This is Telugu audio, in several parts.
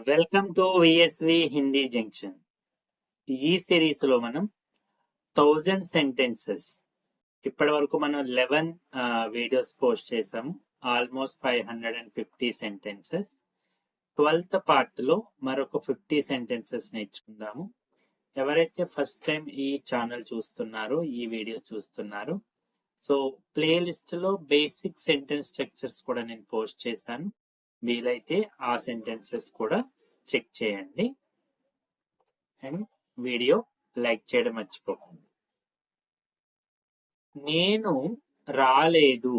Welcome to VSV Hindi junction. ఈ సిరీస్ లో మనం 1000 సెంటెన్సెస్ ఇప్పటి వరకు మనం 11 వీడియోస్ పోస్ట్ చేసాము. Almost 550 sentences. 12th పార్ట్ లో మరొక 50 సెంటెన్సెస్ నేర్చుకుందాము. ఎవరైతే ఫస్ట్ టైం ఈ ఛానల్ చూస్తున్నారో, ఈ వీడియో చూస్తున్నారో, సో ప్లేలిస్ట్ లో బేసిక్ సెంటెన్స్ స్ట్రక్చర్స్ కూడా నేను పోస్ట్ చేశాను. వీలైతే ఆ సెంటెన్సెస్ కూడా చెక్ చేయండి అండ్ వీడియో లైక్ చేయడం మర్చిపోకండి. నేను రాలేదు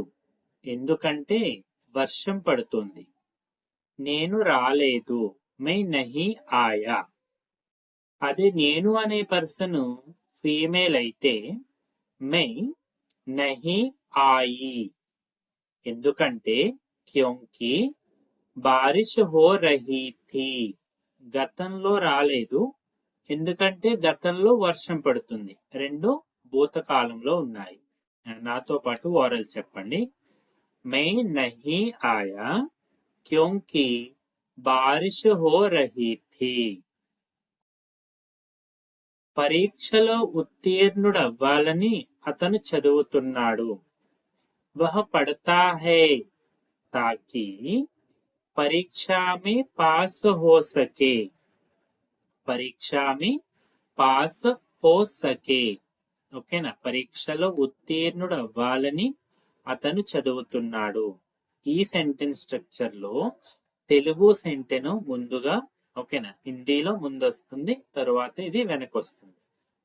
ఎందుకంటే వర్షం పడుతుంది. నేను రాలేదు, మై నహీ ఆయా. అదే నేను అనే పర్సన్ ఫీమేల్ అయితే మై నహీ ఆయి. ఎందుకంటే క్యోంకి బారిష్ హో రహీ థీ. గతంలో రాలేదు ఎందుకంటే గతంలో వర్షం పడుతుంది. రెండు భూతకాలంలో ఉన్నాయి. నాతో పాటు ఓరల్ చెప్పండి. మై నహీ ఆయా క్యోంకి బారిష్ హో రహీ థీ. పరీక్షలో ఉత్తీర్ణుడవ్వాలని అతను చదువుతున్నాడు. వహ పడతా హై తాకి పరీక్షా మే పాస్ హో సకే. పరీక్షా మే పాస్ హో సకే. ఓకేనా? పరీక్షలో ఉత్తీర్ణుడు అవ్వాలని అతను చదువుతున్నాడు. ఈ సెంటెన్స్ స్ట్రక్చర్ లో తెలుగు సెంటెన్ ముందుగా, ఓకేనా, హిందీలో ముందు వస్తుంది, తరువాత ఇది వెనకొస్తుంది.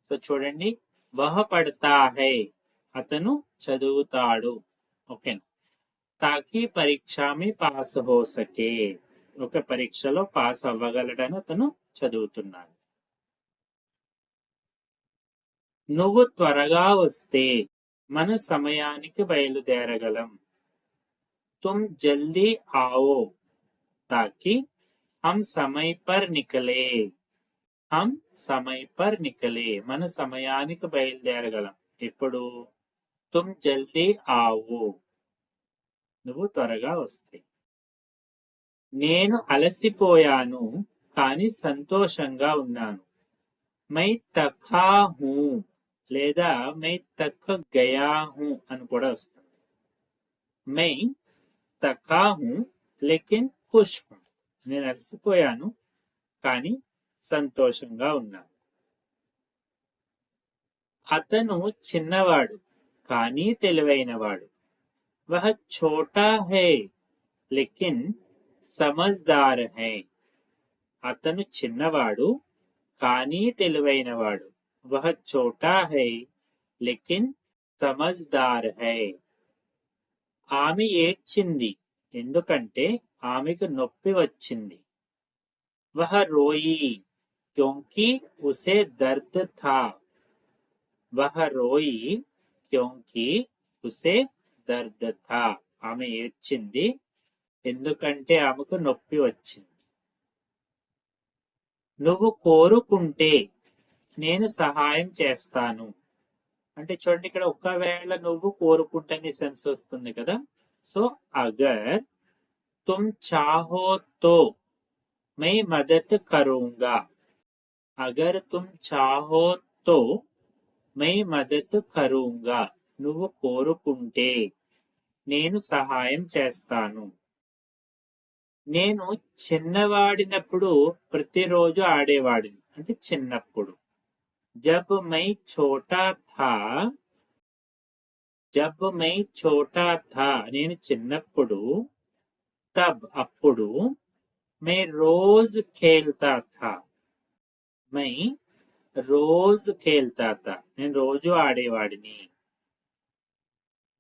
సో చూడండి, వహ పడతా హై అతను చదువుతాడు. ఓకేనా? తాకి పరీక్షా మే పాస్ హో సకే. ఒక పరీక్షలో పాస్ అవ్వగలడని అతను చదువుతున్నాడు. నువ్వు త్వరగా వస్తే మన సమయానికి బయలుదేరగలం. తుమ్ జల్దీ आओ ताकि हम समय पर निकले. हम समय पर निकले. మన సమయానికి బయలుదేరగలం. ఇప్పుడు తుమ్ జల్దీ आओ, నువ్వు త్వరగా వస్తే. నేను అలసిపోయాను కానీ సంతోషంగా ఉన్నాను. మై తఖా హూ లేదా మై తక్ గయా హూ అని కూడా వస్తుంది. మై తఖా హూ లేకిన్ ఖుష్ హూ. నేను అలసిపోయాను కానీ సంతోషంగా ఉన్నాను. అతను చిన్నవాడు కానీ తెలివైనవాడు. వహ ఛోటా హై లేకిన్ సమజ్దార్ హై. అతను చిన్నవాడు కానీ తెలివైనవాడు. వహ ఛోటా హై లేకిన్ సమజ్దార్ హై. ఆమె ఏడ్చింది ఎందుకంటే ఆమెకు నొప్పి వచ్చింది. వహ రోయి క్యోంకి ఉసే దర్ద్ థా. వహ రోయి క్యోంకి ఉసే దర్ద్ థా. ఆమె ఏడ్చింది ఎందుకంటే ఆమెకు నొప్పి వచ్చింది. నువ్వు కోరుకుంటే నేను సహాయం చేస్తాను. అంటే చూడండి, ఇక్కడ ఒకవేళ నువ్వు కోరుకుంటే సెన్స్ వస్తుంది కదా. సో అగర్ తుమ్ చాహో తో మై మదద్ కరూంగా. అగర్ తుమ్ చాహో తో మై మదద్ కరూంగా. నువ్వు కోరుకుంటే నేను సహాయం చేస్తాను. నేను చిన్నవాడినప్పుడు ప్రతిరోజు ఆడేవాడిని. అంటే చిన్నప్పుడు. జబ్ మై ఛోటా థా. జబ్ మై ఛోటా థా నేను చిన్నప్పుడు. తబ్ అప్పుడు. మై రోజ్ ఖేల్తా థా. మై రోజ్ ఖేల్తా థా నేను రోజు ఆడేవాడిని.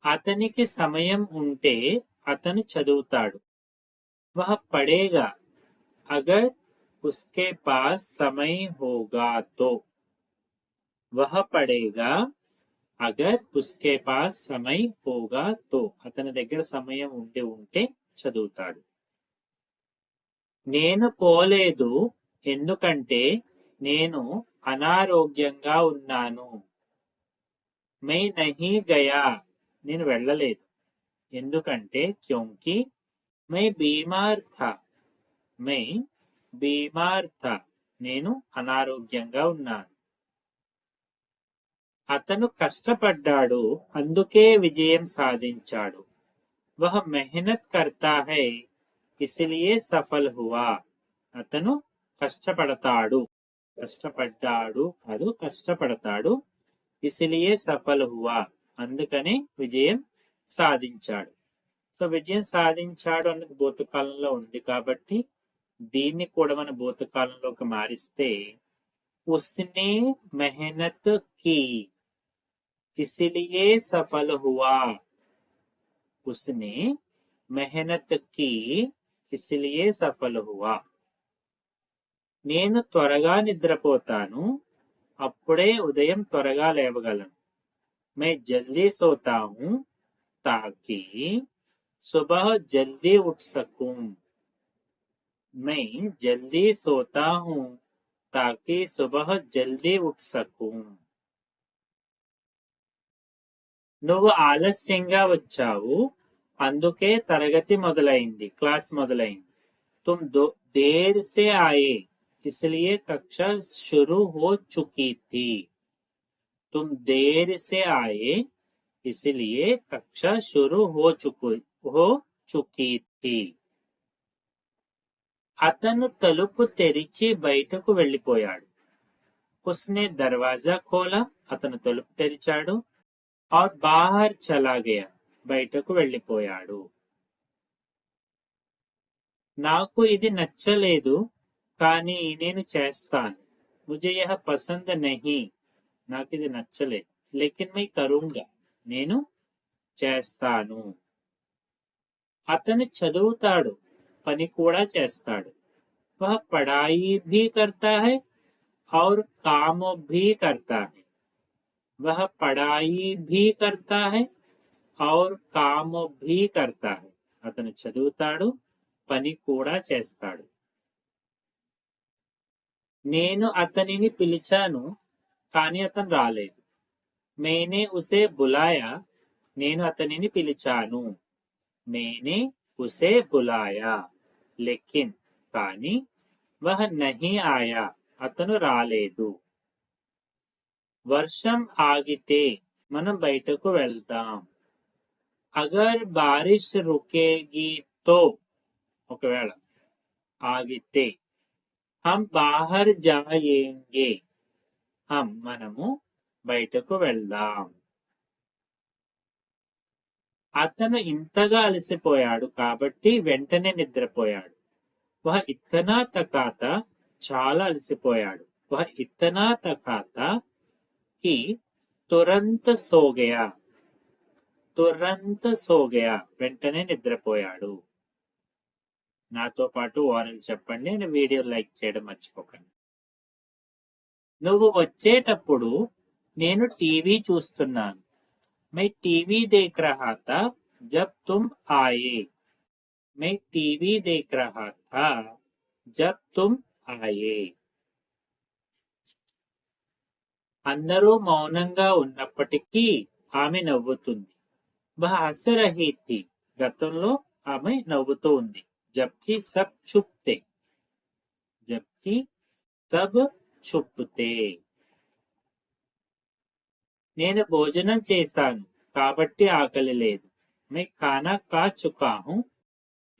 అతనికి సమయం ఉంటే అతను చదువుతాడు. వహ పడేగా అగర్ ఉస్కే పాస్ సమయ హోగా తో. వహ పడేగా అగర్ ఉస్కే పాస్ సమయ హోగా తో. అతని దగ్గర సమయం ఉంటే చదువుతాడు. నేను పోలేదు ఎందుకంటే నేను అనారోగ్యంగా ఉన్నాను. మై నహీ గయా నేను వెళ్ళలేదు ఎందుకంటే క్యోంకి मैं बीमार था. मैं బీమార్ థా, నేను అనారోగ్యంగా ఉన్నాను. అతను కష్టపడ్డాడు, అందుకే విజయం సాధించాడు. వహ్ మెహనత్ కర్తా హై, ఇసిలియే సఫల్ హువా. అతను కష్టపడతాడు, కష్టపడ్డాడు కాదు, కష్టపడతాడు. ఇసిలియే సఫల్ హువా, అందుకని విజయం సాధించాడు. సో విజయం సాధించాడు అన్నది భూతకాలంలో ఉంది కాబట్టి దీన్ని కూడా మన భూతకాలంలోకి మారిస్తే ఉస్నే మెహనత్ కి ఇసిలియే సఫల్ హువా. ఉస్నే మెహనత్ కి ఇసిలియే సఫల్ హువా. నేను త్వరగా నిద్రపోతాను, అప్పుడే ఉదయం త్వరగా లేవగలను. మే జల్దీ సోతా హూ తాకి సుబహ్ జల్దీ ఉఠ్ सकूं. मैं जल्दी सोता हूँ ताकि सुबह जल्दी उठ सकूं. నువ్వు ఆలస్యంగా వచ్చావు, అందుకే తరగతి మొదలైంది, క్లాస్ మొదలైంది. तुम देर से आए, इसलिए कक्षा शुरू हो चुकी थी. तुम देर से आए, इसलिए कक्षा शुरू हो चुकी थी. అతను తలుపు తెరిచి బయటకు వెళ్ళిపోయాడు. उसने दरवाजा खोला, అతను తలుపు తెరిచాడు. और बाहर चला गया, బయటకు వెళ్ళిపోయాడు. నాకు ఇది నచ్చలేదు, కానీ నేను చేస్తాను. मुझे यह पसंद नहीं, నాకు ఇది నచ్చలేదు. लेकिन मैं करूंगा, నేను చేస్తాను. అతను చదువుతాడు, పని కూడా చేస్తాడు. वह पढ़ाई भी करता है और काम भी करता है. वह पढ़ाई भी करता है और काम भी करता है. అతను చదువుతాడు, పని కూడా చేస్తాడు. నేను అతనిని పిలిచాను, కానీ అతను రాలేదు. मैंने उसे बुलाया, నేను అతనిని పిలిచాను. मैंने उसे बुलाया, लेकिन కానీ वह नहीं आया, అతను రాలేదు. వర్షం ఆగితే మనం బయటకు వెళ్దాం. అగర్ బారిష్ రుకేగి తో, ఒకవేళ ఆగితే. హమ్ బాహర్ జాయేంగే, హమ్ మనము బయటకు వెళ్దాం. అతను ఇంతగా అలసిపోయాడు కాబట్టి వెంటనే నిద్రపోయాడు. వహ ఇత్తనా తకాత, చాలా అలసిపోయాడు. వహ ఇత్తనా తకాత కి తురంత సోగయా, తురంత సోగయా, వెంటనే నిద్రపోయాడు. నాతో పాటు ఓరల్ చెప్పండి, నేను వీడియో లైక్ చేయడం మర్చిపోకండి. నువ్వు వచ్చేటప్పుడు నేను టీవీ చూస్తున్నాను. मैं टीवी देख रहा था जब तुम आए. मैं टीवी देख रहा था जब तुम आए. అందరూ మౌనంగా ఉన్నప్పటికీ ఆమె నవ్వుతుంది. వహ హస్ రహీ థీ, గతంలో ఆమె నవ్వుతూ ఉంది. జబ్కి సబ్ చుప్ తే, జబ్కి సబ్ చుప్ తే. నేను భోజనం చేశాను కాబట్టి ఆకలి లేదు. मैं खाना खा चुका हूँ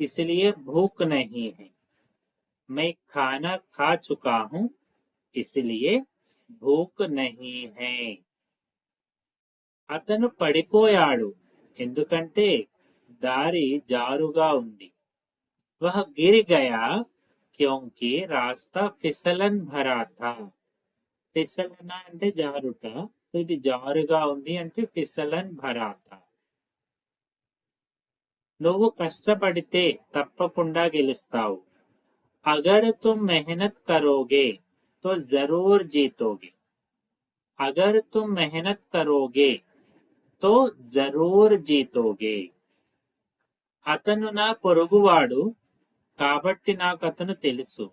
इसलिए भूख नहीं है. मैं खाना खा चुका हूँ इसलिए भूख नहीं है. అతను పడిపోయాడు ఎందుకంటే దారి జారుగా ఉంది. वह गिर गया क्योंकि रास्ता फिसलन भरा था. ఫిసలన అంటే జారుట, ఇది జారుగా ఉంది అంటే ఫిసలన్ భరాత. నువ్వు కష్టపడితే తప్పకుండా గెలుస్తావు. అగర్ తుమ్ మెహనత్ కరోగే తో జరూర్ జీతోగే. అగర్ తుమ్ మెహనత్ కరోగే తో జరూర్ జీతోగే. అతను నా పొరుగువాడు కాబట్టి నాకు అతను తెలుసు.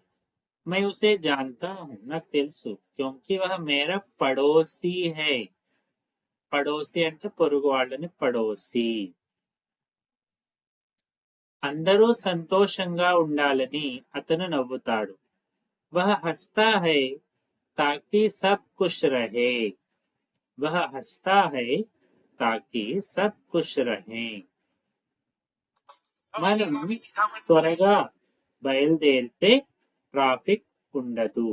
मैं उसे जानता हूँ, నాకు తెలుసు. क्योंकि वह मेरा पड़ोसी है. పడోసి అంటే పొరుగు వాళ్ళని పడోసి. అందరూ సంతోషంగా ఉండాలని అతను నవ్వుతాడు. वह हंसता है ताकि सब खुश रहे. वह हंसता है ताकि सब खुश रहें. మనం త్వరగా బయలుదేరితే ట్రాఫిక్ ఉండదు.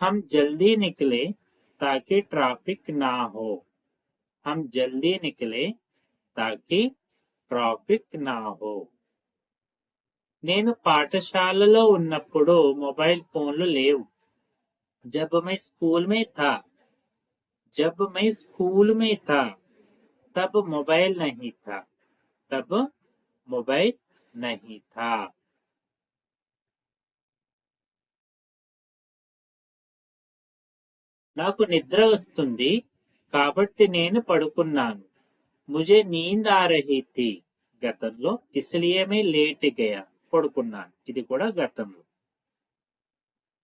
हम जल्दी निकले ताकि ट्रैफिक ना हो. हम जल्दी निकले ताकि ట్రాఫిక్ నా హో. నేను పాఠశాలలో ఉన్నప్పుడు మొబైల్ ఫోన్లు లేవు. जब मैं स्कूल में था तब मोबाइल नहीं था. तब मोबाइल नहीं था. నాకు నిద్ర వస్తుంది కాబట్టి నేను పడుకున్నాను. मुझे नींद आ रही थी గతంలో इसलिए मैं लेट गया. పడుకున్నాను ఇది కూడా గతంలో.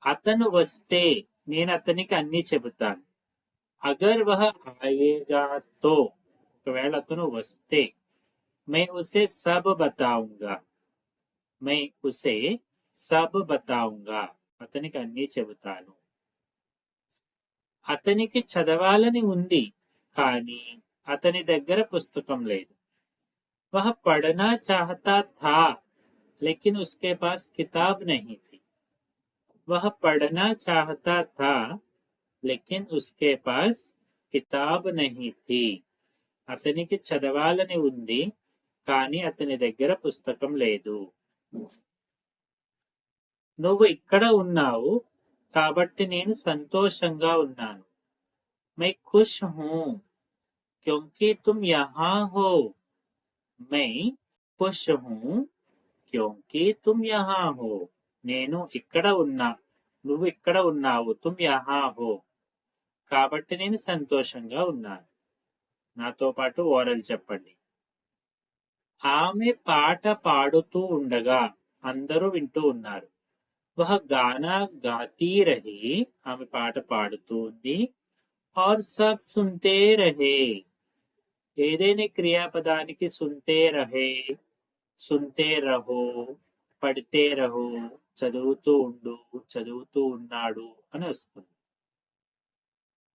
అతను వస్తే నేను అతనికి అన్ని చెబుతాను. అగర్ వహ ఆయేగా తో ఒకవేళ అతను వస్తే मैं उसे सब बताऊंगा. मैं उसे सब बताऊंगा అతనికి అన్ని చెబుతాను. అతనికి చదవాలని ఉంది కానీ అతని దగ్గర పుస్తకం లేదు. वह पढ़ना चाहता था लेकिन उसके पास किताब नहीं थी. वह पढ़ना चाहता था लेकिन उसके पास किताब नहीं थी. అతనికి చదవాలని ఉంది కానీ అతని దగ్గర పుస్తకం లేదు. నువ్వు ఇక్కడ ఉన్నావు కాబట్టి నేను సంతోషంగా ఉన్నాను. मैं खुश हूँ क्योंकि तुम यहाँ हो. मैं खुश हूँ क्योंकि तुम यहाँ हो. నేను ఇక్కడ ఉన్నా నువ్వు ఇక్కడ ఉన్నావు. తుమ్ యహా హో కాబట్టి నేను సంతోషంగా ఉన్నాను. నాతో పాటు ఓరల్ చెప్పండి. ఆమె పాట పాడుతూ ఉండగా అందరూ వింటూ ఉన్నారు. वह गाना गाती रही ఆమె పాట పాడుతూ ఉంది. और सब सुनते रहे. ఏదైనా క్రియాపదానికి సున్తే రహే, సున్తే రహో, పడితే రహో, చదువుతూ ఉండు, చదువుతూ ఉన్నాడు అని వస్తుంది.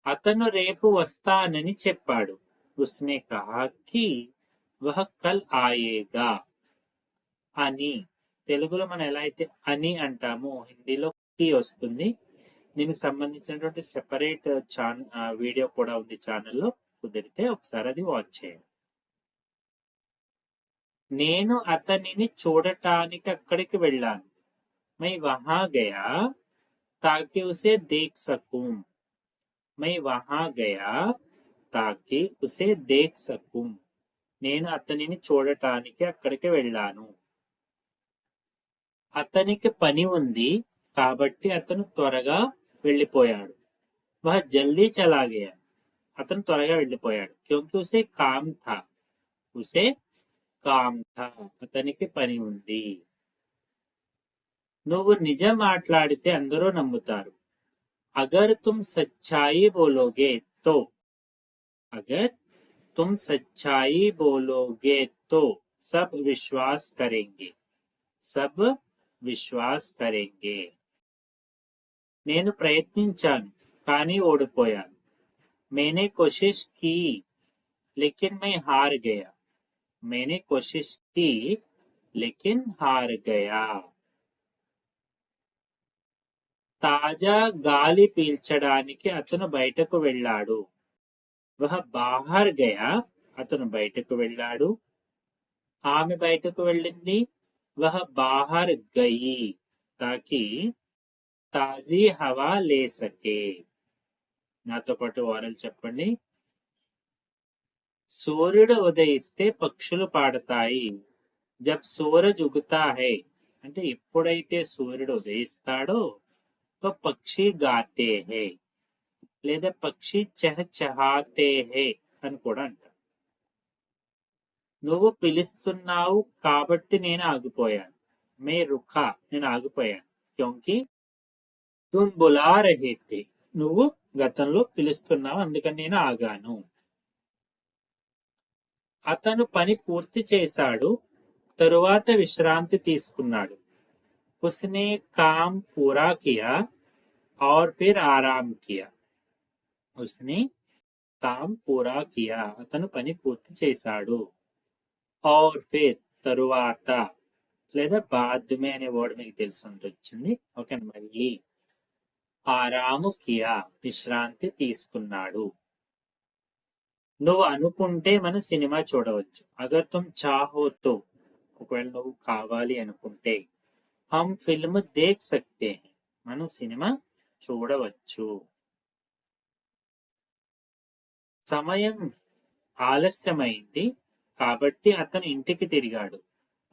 అతను రేపు వస్తానని చెప్పాడు. ఉస్నే కహా కి వహ కల్ ఆయేగా. అని తెలుగులో మనం ఎలా అయితే అని అంటామో హిందీలో కి వస్తుంది. దీనికి సంబంధించినటువంటి సెపరేట్ వీడియో కూడా ఉంది ఛానల్లో. కుదిరితే ఒకసారి అది వాచ్ చేయండి. నేను అతనిని చూడటానికి అక్కడికి వెళ్ళాను. मैं वहां गया ताकि उसे देख सकूं. मैं वहां गया ताकि उसे देख सकूं. నేను అతనిని చూడటానికి అక్కడికి వెళ్ళాను. అతనికి పని ఉంది కాబట్టి అతను త్వరగా వెళ్ళిపోయాడు. वह जल्दी चला गया. అతను త్వరగా వెళ్ళిపోయాడు. क्योंकि उसे काम था. उसे काम था. అతనికి పని ఉంది. నువ్వు నిజం మాట్లాడితే అందరూ నమ్ముతారు. అగర్ తుమ్ సచ్చాయి బోలోగే తో. అగర్ తుమ్ సచ్చాయి బోలోగే తో సబ్ విశ్వాస్ కరేంగే. సబ్ విశ్వాస్ కరేంగే. నేను ప్రయత్నించాను కానీ ఓడిపోయాను. मैंने कोशिश की लेकिन मैं हार गया. मैंने कोशिश की लेकिन हार गया. తాజా గాలి పీల్చడానికి అతను బయటకు వెళ్ళాడు. వహ బాహర్ గయా. అతను బయటకు వెళ్ళాడు. ఆమె బయటకు వెళ్ళింది. వహ బాహర్ గయి తాకి తాజీ హవా లే సకే. నాతో పాటు ఓరల్ చెప్పండి. సూర్యుడు ఉదయిస్తే పక్షులు పాడతాయి. జబ్ సూరజ్ ఉగుతా హై అంటే ఎప్పుడైతే సూర్యుడు ఉదయిస్తాడో తో పక్షి గాతే హై లేదా పక్షి చహచహాతే హై అని కూడా అంటారు. నువ్వు పిలుస్తున్నావు కాబట్టి నేను ఆగిపోయాను. మే రుఖా నేను ఆగిపోయాను. క్యోంకి తుమ్ బులా రహే థే. నువ్వు గతంలో పిలుస్తున్నావు అందుకని నేను ఆగాను. అతను పని పూర్తి చేశాడు తరువాత విశ్రాంతి తీసుకున్నాడు. उसने काम पूरा किया और फिर आराम किया. उसने काम पूरा किया, అతను పని పూర్తి చేశాడు. और फिर తరువాత లేదా బాద్మే అనే వర్డ్ మీకు తెలిసి ఉంటుంది. ఓకే, మళ్ళీ ఆరాము కియా విశ్రాంతి తీసుకున్నాడు. నువ్వు అనుకుంటే మనం సినిమా చూడవచ్చు. అగర్ తుమ్ చాహో తో, ఒకవేళ నువ్వు కావాలి అనుకుంటే, హమ్ ఫిల్మ్ దేఖ్ సక్తే హై, మనం సినిమా చూడవచ్చు. సమయం ఆలస్యమైంది కాబట్టి అతను ఇంటికి తిరిగాడు.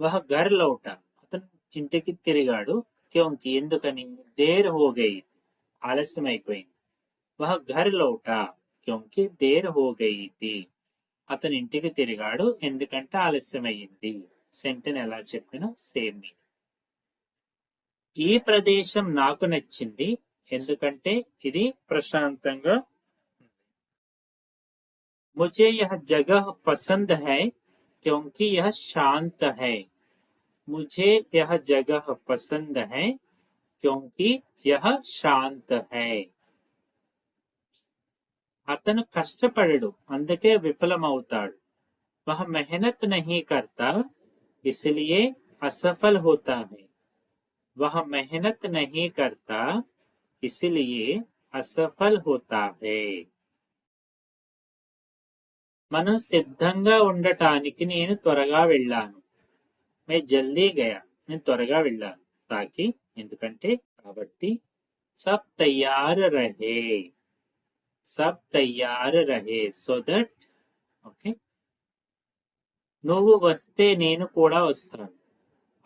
వహ ఘర్ లౌటా, అతను ఇంటికి తిరిగాడు. క్యోంకి, ఎందుకని, దేర్ హో గయి, ఆలస్యం అయిపోయింది. వహ ఘర్ లౌటా క్యోంకి దేర్ హో గయి థీ, అతను ఇంటికి తిరిగాడు ఎందుకంటే ఆలస్యం అయ్యింది. సెంటెన్స్ ఎలా చెప్పినా సేమ్. ఈ ప్రదేశం నాకు నచ్చింది ఎందుకంటే ఇది ప్రశాంతంగా. मुझे यह जगह पसंद है क्योंकि यह शांत है. मुझे यह जगह पसंद है क्योंकि यह शांत है. అతను కష్టపడడు అందుకే విఫలమవుతాడు. वह मेहनत नहीं करता इसलिए असफल होता है. वह मेहनत नहीं करता इसलिए असफल होता है. మనం సిద్ధంగా ఉండటానికి నేను త్వరగా వెళ్ళాను. మే జల్దీ గయా, నేను త్వరగా వెళ్ళాను. తాకి, ఎందుకంటే, కాబట్టి. సబ్ తయార్ రహే, సబ్ తయార్ రహే, సో దట్. ఓకే, నువ్వు వస్తే నేను కూడా వస్తాను.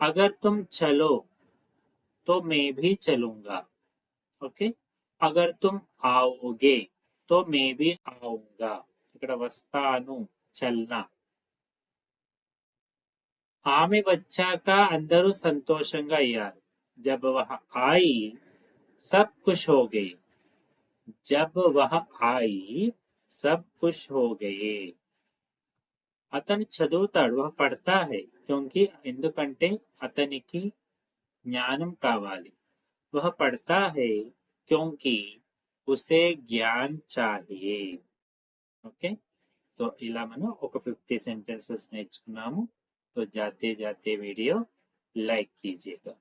అగర్ తుమ్ చలో తో మే భీ చలూంగా. ఓకే, అగర్ తుమ్ आओगे తో మే భీ ఆऊंगा. ఇక్కడ వస్తాను, చల్నా. ఆమె వచ్చాక అందరూ సంతోషంగా అయ్యారు. జబ్ వహ ఆయి సబ్ ఖుష్ హో గయే. జబ్ వహ ఆయి సబ్ ఖుష్ హో గయే. అతను చదువుతాడు, వహ పడతా హై క్యోంకి, ఎందుకంటే అతనికి జ్ఞానం కావాలి. వహ పడతా హై క్యోంకి ఉసే జ్ఞాన్ చాహియే. ఓకే, సో ఇలా మనం ఒక 50 సెంటెన్సెస్ నేర్చుకున్నాము. तो जाते जाते वीडियो लाइक कीजिएगा.